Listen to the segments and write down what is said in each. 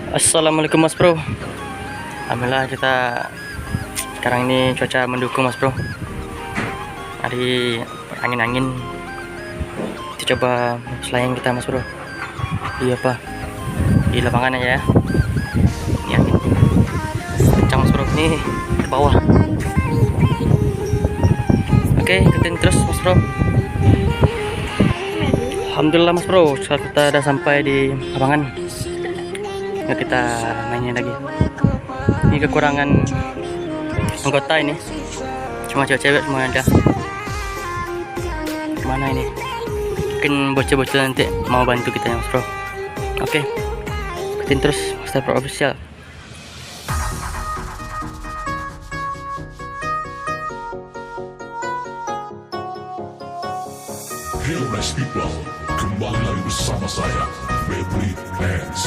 Assalamualaikum Mas Bro. Alhamdulillah kita sekarang ini cuaca mendukung Mas Bro. Hari angin-angin. Kita coba selayang kita Mas Bro. Iya apa? Di lapangan aja ya. Ini angin kencang Mas Bro. Nih ke bawah. Oke, ikutin terus Mas Bro. Alhamdulillah Mas Bro, saat kita udah sampai di lapangan. Nggak kita mainnya lagi. Ini kekurangan anggota ini, cuma cewek-cewek semua ada. Mana ini? Mungkin bocah-bocah nanti mau bantu kita ya Mas Bro. Oke, ikutin terus Master Pro Official. Hello nice people, kembali lagi bersama saya, Febri Hands.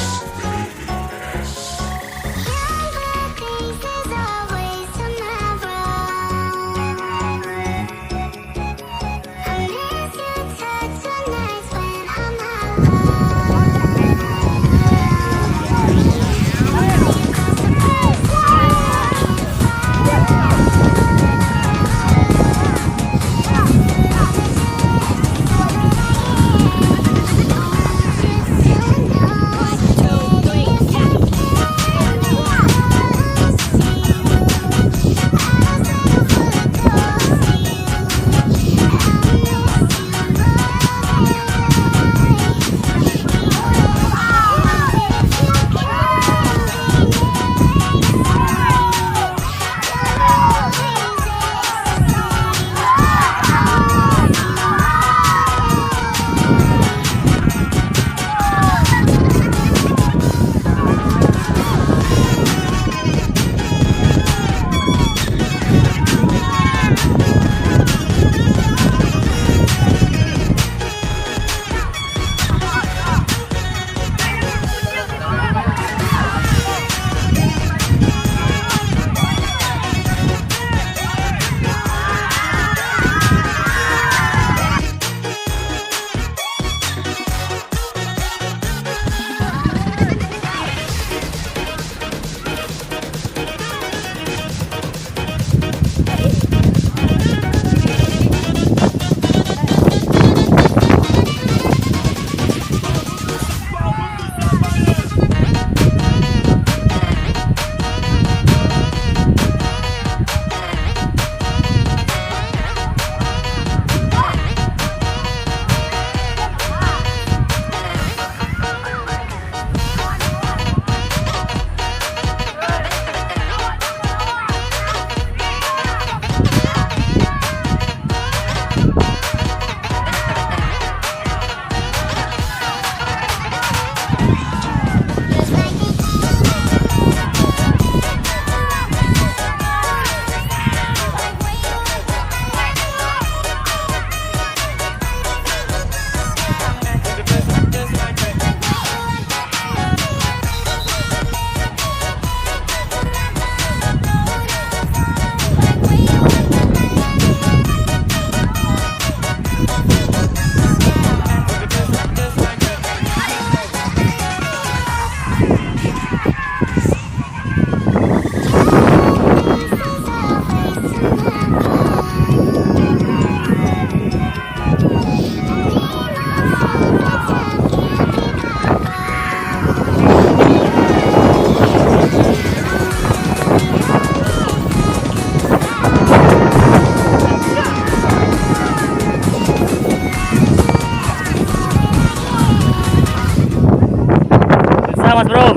Mas Bro,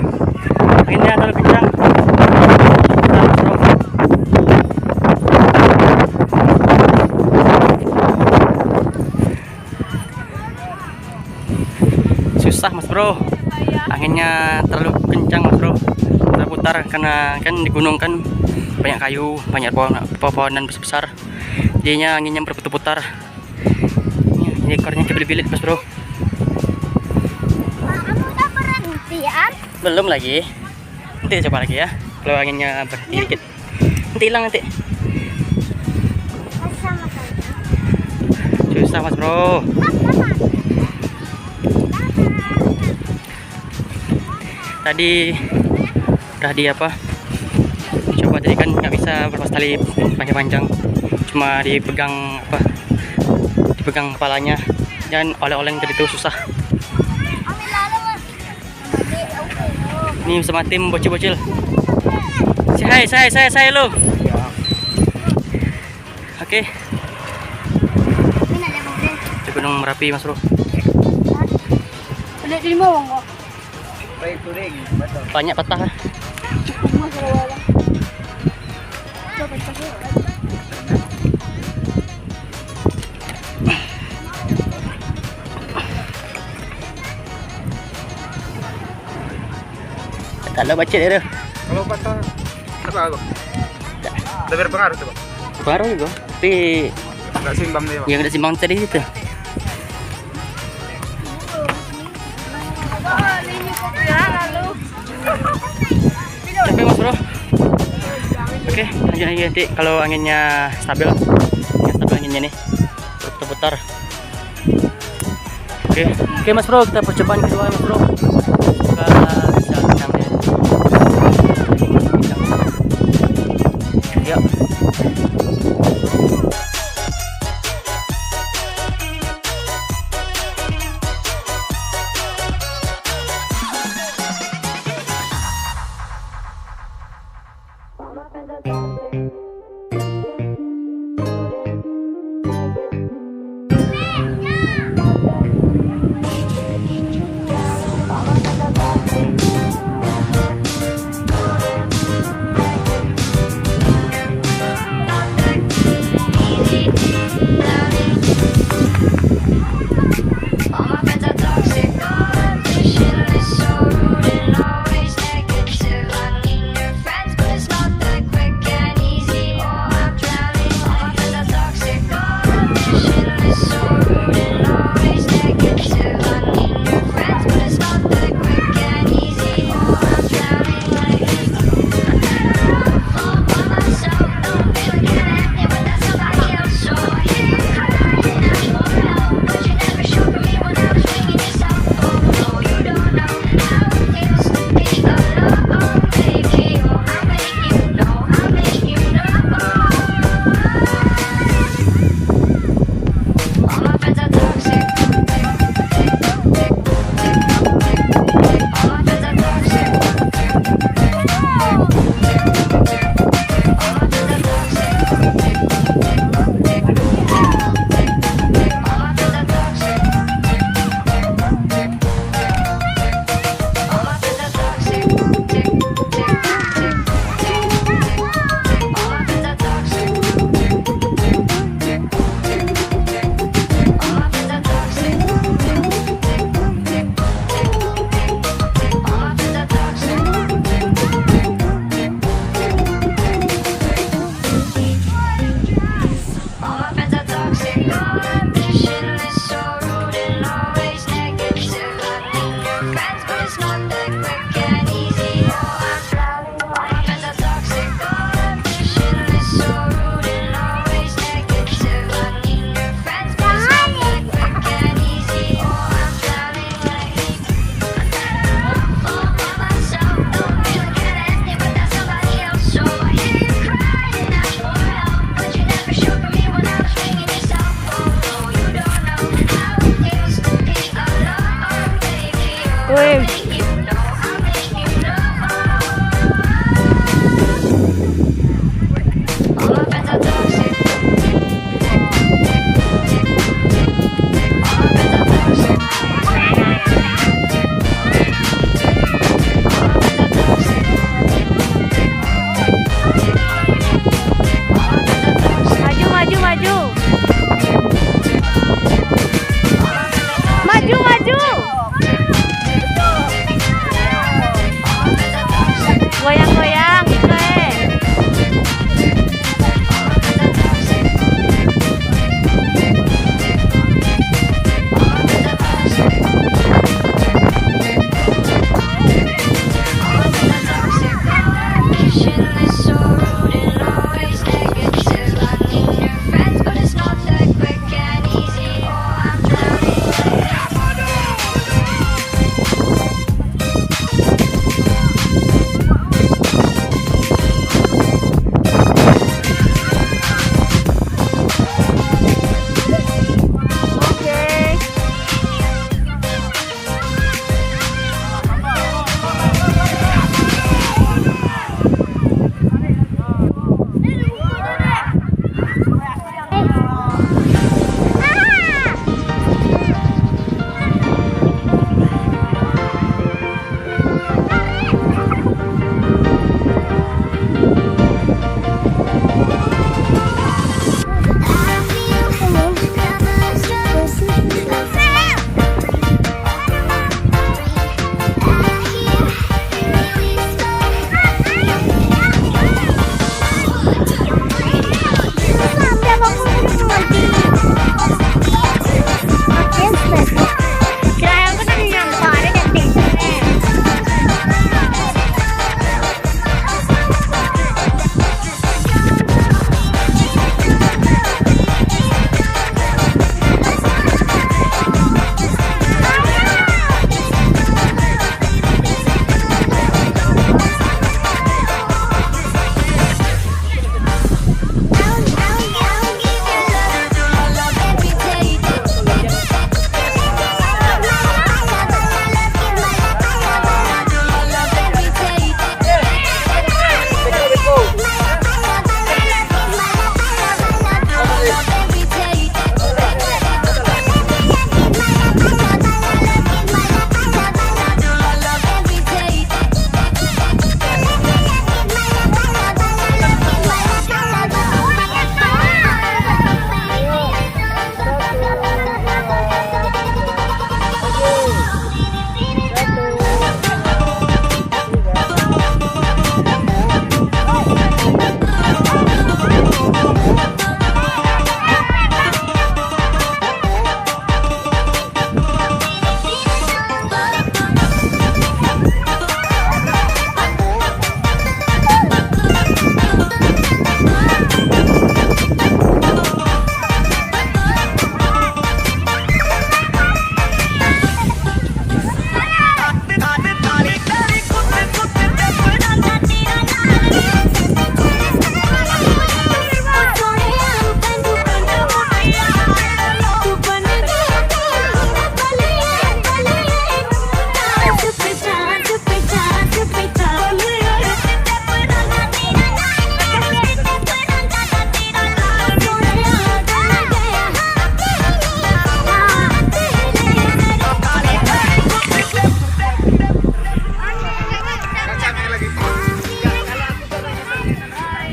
anginnya terlalu kencang. Mas Bro. Susah Mas Bro, anginnya terlalu kencang Mas Bro. Terputar karena kan di gunung kan banyak kayu, banyak pohon-pohonan besar. Jadinya anginnya berputar-putar. Ini ekornya kebilit-bilit Mas Bro. Belum lagi, nanti coba lagi ya. Kalau anginnya berhenti dikit, nanti hilang nanti. Susah Mas Bro. tadi udah di apa, coba tadi kan nggak bisa berpas tali panjang-panjang, cuma dipegang apa, dipegang kepalanya, dan oleng-oleng tadi tuh susah. Ini sama tim bocil-bocil. Saya lo. Oke. Di Gunung Merapi Mas Bro. Udah di bawah kok. Banyak patah. Tak ada baca dia. Kalau patah apa bang? Lebih berpengaruh tuh bang? Baru juga. Tapi Nggak seimbang dia bang? yang ada simbang tadi itu. Capek Mas Bro. Oke, lanjut lagi nanti kalau anginnya stabil. Ya, stabil anginnya nih. Putar-putar. Oke Mas Bro, kita percobaan kedua Mas Bro. Semoga bisa kencang ya. Yuk.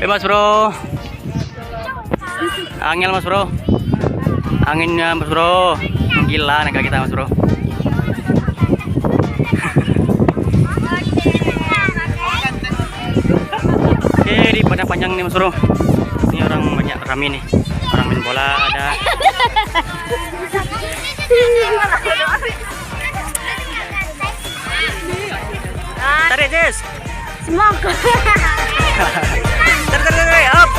Mas bro. Angin mas bro. Anginnya mas bro. Gila naga kita mas bro. Oke di padang panjang nih mas bro. Ini orang banyak rame nih. Orang main bola ada. Tarik Jess. Semoga. Tarik, up.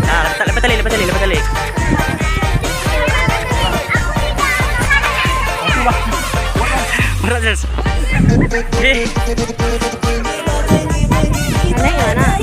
Nah, lepas tali. Berat Jess. Mana?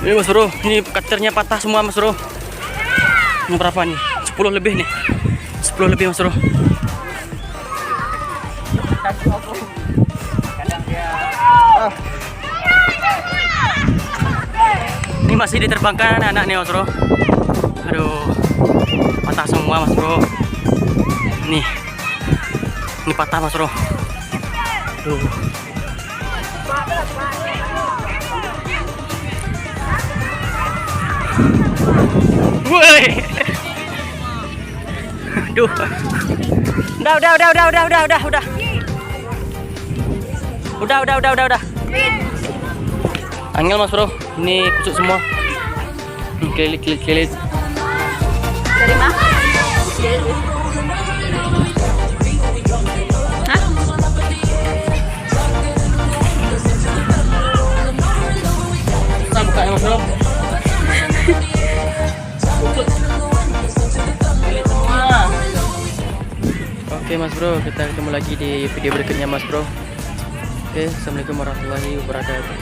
Ini mas bro, ini kacernya patah semua mas bro. Ini berapa nih? 10 lebih nih. 10 lebih mas bro. Ini masih diterbangkan anak-anak nih mas bro. Aduh, patah semua mas bro. Ini patah mas bro. Aduh. Woi. Duh. Udah. Udah. Angel mas bro, ini kusut semua. Kelilit. Dari mana? Hah? Kita bukanya mas bro. Oke mas bro, kita ketemu lagi di video berikutnya mas bro. Oke, assalamualaikum warahmatullahi wabarakatuh.